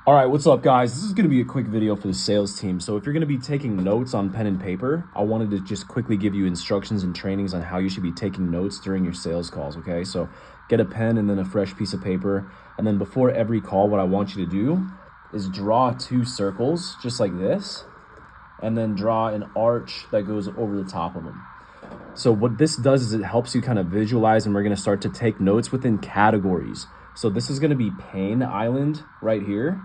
All right, what's up, guys? This is going to be a quick video for the sales team. So if you're going to be taking notes on pen and paper, I wanted to just quickly give you instructions and trainings on how you should be taking notes during your sales calls, okay? So get a pen and then a fresh piece of paper. And then before every call, what I want you to do is draw 2 circles just like this, and then draw an arch that goes over the top of them. So what this does is it helps you kind of visualize, and we're going to start to take notes within categories. So this is going to be Pain Island right here,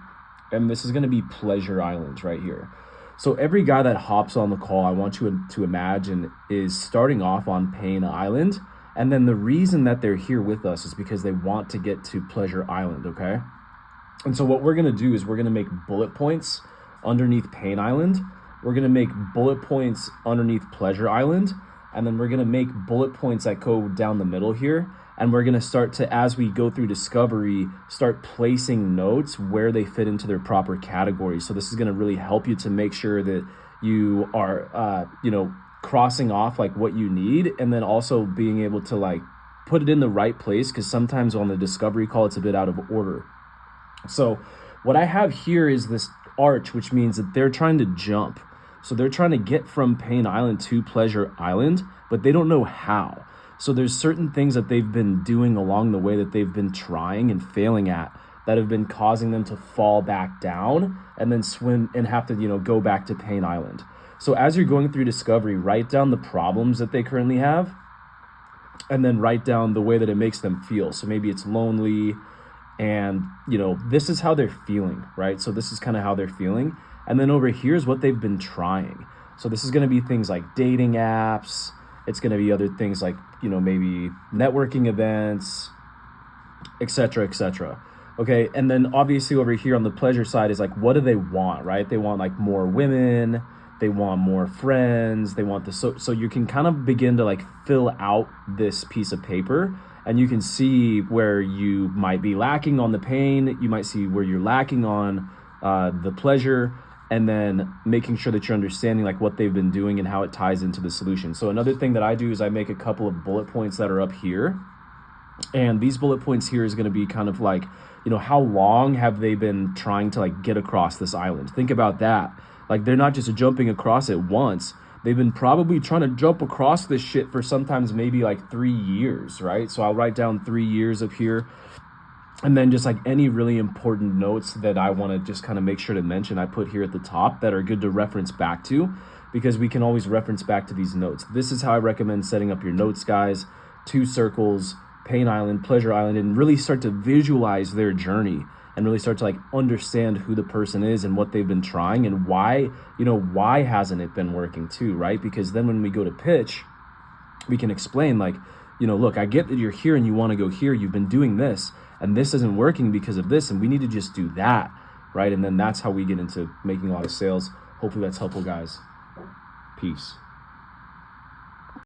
and this is going to be Pleasure Island right here. So every guy that hops on the call, I want you to imagine, is starting off on Pain Island, and then the reason that they're here with us is because they want to get to Pleasure Island, okay? And so what we're going to do is we're going to make bullet points underneath Pain Island. We're going to make bullet points underneath Pleasure Island, and then we're going to make bullet points that go down the middle here. And we're going to start to, as we go through discovery, start placing notes where they fit into their proper categories. So this is going to really help you to make sure that you are, crossing off like what you need, and then also being able to like put it in the right place, because sometimes on the discovery call, it's a bit out of order. So what I have here is this arch, which means that they're trying to jump. So they're trying to get from Pain Island to Pleasure Island, but they don't know how. So there's certain things that they've been doing along the way that they've been trying and failing at that have been causing them to fall back down and then swim and have to, go back to Pain Island. So as you're going through discovery, write down the problems that they currently have, and then write down the way that it makes them feel. So maybe it's lonely, and this is how they're feeling, right? So this is kind of how they're feeling. And then over here is what they've been trying. So this is going to be things like dating apps. It's going to be other things like, maybe networking events, etc., etc. Okay. And then obviously over here on the pleasure side is like, what do they want, right? They want like more women. They want more friends. They want so you can kind of begin to like fill out this piece of paper, and you can see where you might be lacking on the pain. You might see where you're lacking on the pleasure, and then making sure that you're understanding like what they've been doing and how it ties into the solution. So another thing that I do is I make a couple of bullet points that are up here. And these bullet points here is going to be kind of like, how long have they been trying to like get across this island? Think about that. Like, they're not just jumping across it once. They've been probably trying to jump across this shit for sometimes maybe like 3 years, right? So I'll write down 3 years up here. And then just like any really important notes that I want to just kind of make sure to mention, I put here at the top that are good to reference back to, because we can always reference back to these notes. This is how I recommend setting up your notes, guys. 2 circles, Pain Island, Pleasure Island, and really start to visualize their journey and really start to like understand who the person is and what they've been trying and why, why hasn't it been working too, right? Because then when we go to pitch, we can explain like, look, I get that you're here and you want to go here. You've been doing this, and this isn't working because of this, and we need to just do that, right? And then that's how we get into making a lot of sales. Hopefully that's helpful, guys. Peace.